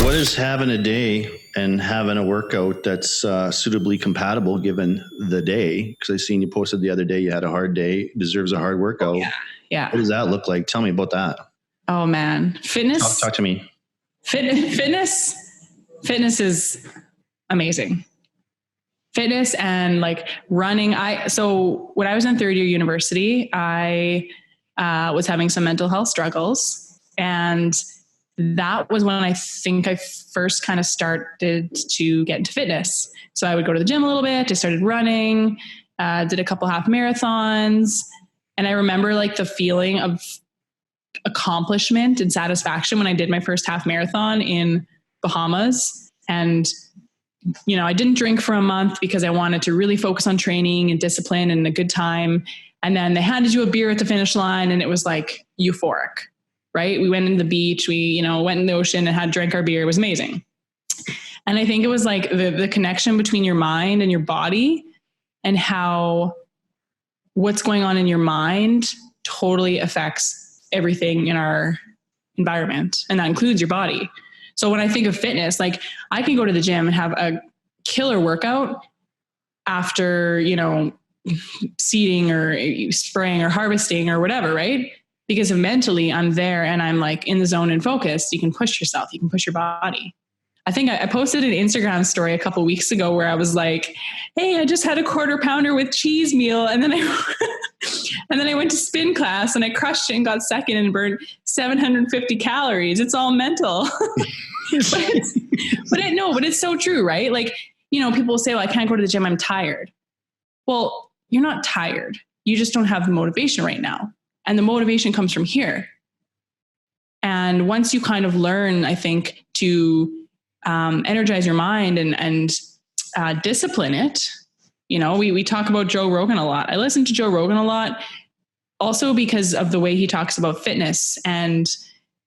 What is having a day and having a workout that's suitably compatible given the day? Because I seen you posted the other day you had a hard day, deserves a hard workout. Yeah. What does that look like? Tell me about that. Oh man, fitness. Talk to me. Fitness is amazing. Fitness and like running. So when I was in third year university, I was having some mental health struggles, and that was when I think I first kind of started to get into fitness. So I would go to the gym a little bit. I started running, did a couple half marathons. And I remember like the feeling of accomplishment and satisfaction when I did my first half marathon in Bahamas. And, you know, I didn't drink for a month because I wanted to really focus on training and discipline and a good time. And then they handed you a beer at the finish line and it was like euphoric. Right? We went into the beach, we, went in the ocean and drank our beer. It was amazing. And I think it was like the connection between your mind and your body and how what's going on in your mind totally affects everything in our environment. And that includes your body. So when I think of fitness, like I can go to the gym and have a killer workout after, seeding or spraying or harvesting or whatever, right? Because mentally I'm there and I'm like in the zone and focused. You can push yourself. You can push your body. I think I posted an Instagram story a couple of weeks ago where I was like, hey, I just had a 1/4 pounder with cheese meal. And then I went to spin class and I crushed it and got second and burned 750 calories. It's all mental. but it's so true, right? Like, people say, well, I can't go to the gym. I'm tired. Well, you're not tired. You just don't have the motivation right now. And the motivation comes from here. And once you kind of learn, I think, to energize your mind and discipline it, we talk about Joe Rogan a lot. I listen to Joe Rogan a lot also because of the way he talks about fitness and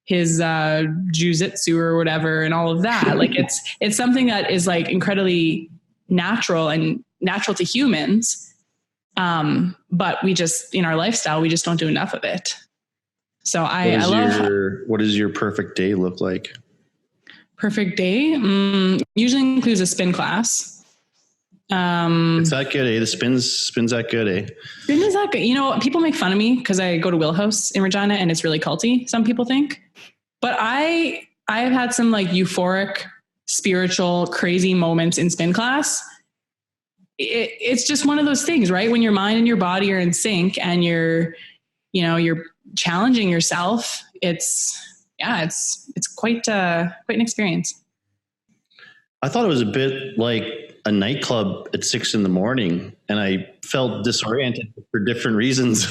his jujitsu or whatever and all of that. Like it's something that is like incredibly natural to humans. But we just, in our lifestyle, we just don't do enough of it. So what does your perfect day look like? Perfect day? Usually includes a spin class. It's that good, eh? The spin's that good, eh? Spin is that good. People make fun of me because I go to Wheelhouse in Regina and it's really culty, some people think. But I've had some like euphoric, spiritual, crazy moments in spin class. It's just one of those things, right? When your mind and your body are in sync and you're challenging yourself, it's quite an experience. I thought it was a bit like a nightclub at 6 a.m. and I felt disoriented for different reasons.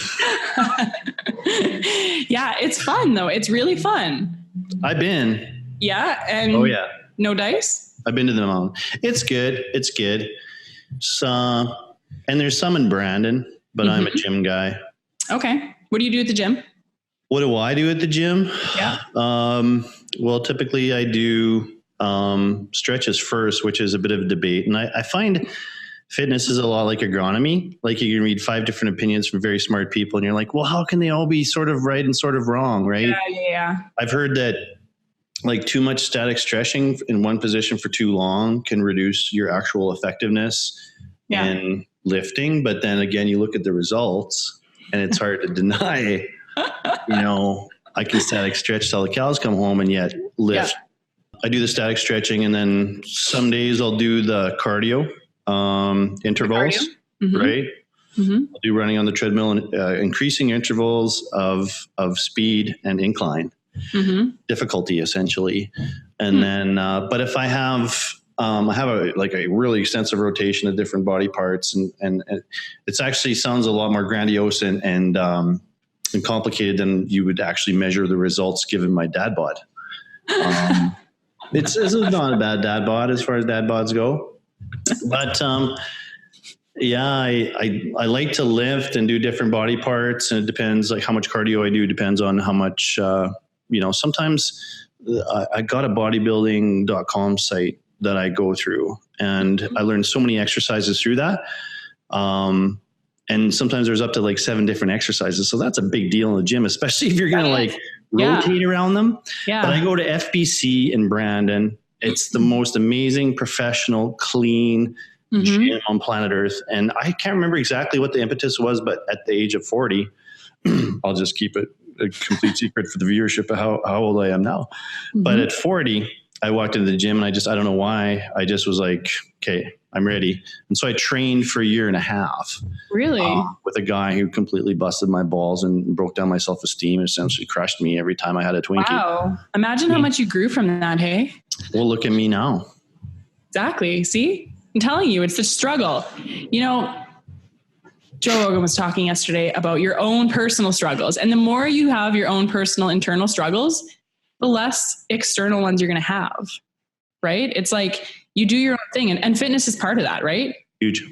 Yeah, it's fun though. It's really fun. I've been. Yeah. And oh yeah. No dice? I've been to the mountain. It's good. So, and there's some in Brandon, but I'm a gym guy. Okay. What do you do at the gym? What do I do at the gym? Yeah. Well, typically I do stretches first, which is a bit of a debate. And I find fitness is a lot like agronomy. Like you can read 5 different opinions from very smart people and you're like, well, how can they all be sort of right and sort of wrong, right? Yeah. I've heard that like too much static stretching in one position for too long can reduce your actual effectiveness in lifting. But then again, you look at the results and it's hard to deny, I can static stretch till the cows come home and yet lift. Yeah. I do the static stretching and then some days I'll do the cardio intervals, right? Mm-hmm. I'll do running on the treadmill and increasing intervals of speed and incline. Difficulty essentially. And then, but if I have a really extensive rotation of different body parts and it's actually sounds a lot more grandiose and complicated than you would actually measure the results given my dad bod. It's not a bad dad bod as far as dad bods go, but, I like to lift and do different body parts, and it depends like how much cardio I do depends on how much, sometimes I got a bodybuilding.com site that I go through and I learned so many exercises through that. And sometimes there's up to like 7 different exercises. So that's a big deal in the gym, especially if you're going to like rotate around them. Yeah. But I go to FBC in Brandon. It's the most amazing, professional, clean gym on planet Earth. And I can't remember exactly what the impetus was, but at the age of 40, I'll just keep it a complete secret for the viewership of how old I am now. But at 40, I walked into the gym and I don't know why. I just was like, okay, I'm ready. And so I trained for a year and a half. Really? With a guy who completely busted my balls and broke down my self-esteem and essentially crushed me every time I had a Twinkie. Wow. Imagine how much you grew from that, hey? Well, look at me now. Exactly. See? I'm telling you, it's the struggle. You know, Joe Rogan was talking yesterday about your own personal struggles. And the more you have your own personal internal struggles, the less external ones you're going to have, right? It's like you do your own thing, and fitness is part of that, right? Huge.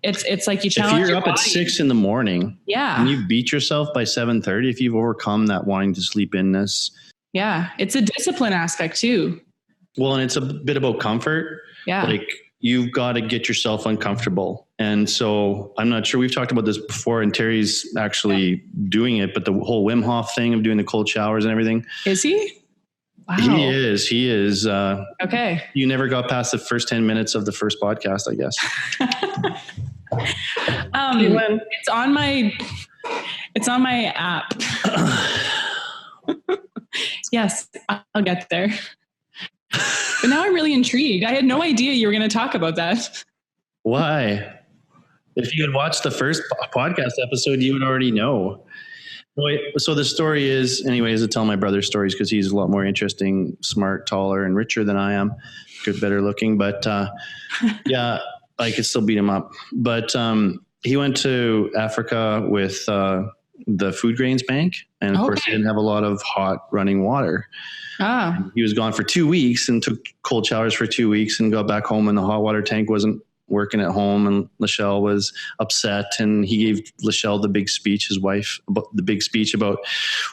It's like you challenge if you're your up body. at 6 a.m, yeah, and you beat yourself by 7:30, if you've overcome that wanting to sleep inness. Yeah. It's a discipline aspect too. Well, and it's a bit about comfort. Yeah. Like you've got to get yourself uncomfortable. And so I'm not sure, we've talked about this before, and Terry's actually doing it, but the whole Wim Hof thing of doing the cold showers and everything. Is he? Wow. He is. Okay. You never got past the first 10 minutes of the first podcast, I guess. It's on my app. Yes, I'll get there. But now I'm really intrigued. I had no idea you were going to talk about that. Why? If you had watched the first podcast episode, you would already know. So the story is, anyways, I tell my brother's stories because he's a lot more interesting, smart, taller, and richer than I am. Good, better looking. But yeah, I could still beat him up. But he went to Africa with the Food Grains Bank. And of course, he didn't have a lot of hot running water. He was gone for 2 weeks and took cold showers for 2 weeks and got back home, and the hot water tank wasn't working at home, and Lachelle was upset, and he gave Lachelle the big speech, his wife, about the big speech about,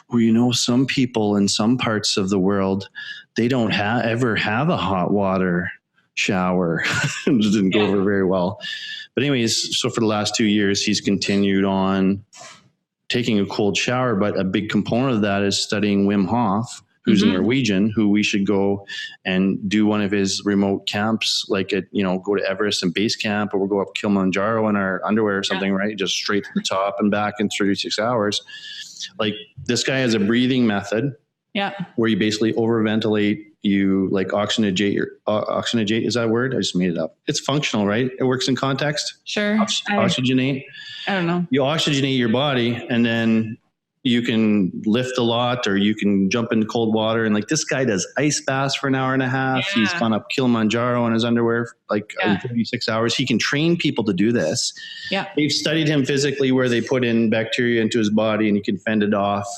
well, you know, some people in some parts of the world, they don't ever have a hot water shower. It didn't go over very well. But anyways, so for the last 2 years, he's continued on taking a cold shower, but a big component of that is studying Wim Hof, who's a Norwegian, who we should go and do one of his remote camps, like go to Everest and base camp, or we'll go up Kilimanjaro in our underwear or something, right? Just straight to the top and back in 36 hours. Like this guy has a breathing method where you basically overventilate, you like oxygenate is that a word? I just made it up. It's functional, right? It works in context. Sure. Oxygenate. I don't know. You oxygenate your body, and then you can lift a lot, or you can jump into cold water. And like this guy does ice baths for an hour and a half. Yeah. He's gone up Kilimanjaro in his underwear, in 36 hours. He can train people to do this. Yeah. They've studied him physically, where they put in bacteria into his body and he can fend it off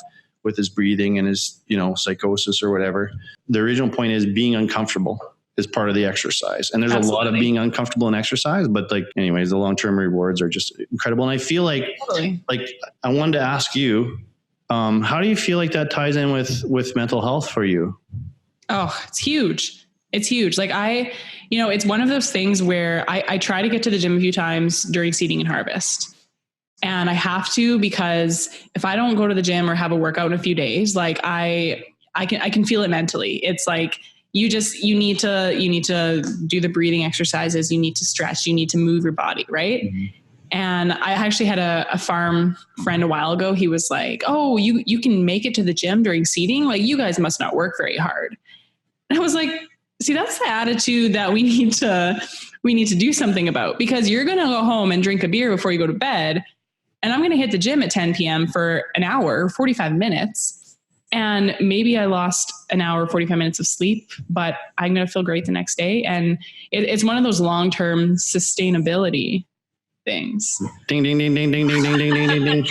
with his breathing and his, psychosis or whatever. The original point is being uncomfortable is part of the exercise. And there's a lot of being uncomfortable in exercise, but anyways, the long-term rewards are just incredible. And I feel like I wanted to ask you, how do you feel like that ties in with mental health for you? Oh, it's huge. It's huge. Like it's one of those things where I try to get to the gym a few times during seeding and harvest. And I have to, because if I don't go to the gym or have a workout in a few days, I can feel it mentally. It's like, you need to do the breathing exercises. You need to stretch, you need to move your body. Right. Mm-hmm. And I actually had a farm friend a while ago. He was like, oh, you can make it to the gym during seeding. Like, you guys must not work very hard. And I was like, see, that's the attitude that we need to do something about, because you're going to go home and drink a beer before you go to bed. And I'm going to hit the gym at 10 p.m. for an hour, 45 minutes. And maybe I lost an hour, 45 minutes of sleep, but I'm going to feel great the next day. And it's one of those long-term sustainability things. Ding, ding, ding, ding, ding, ding, ding, ding, ding, ding.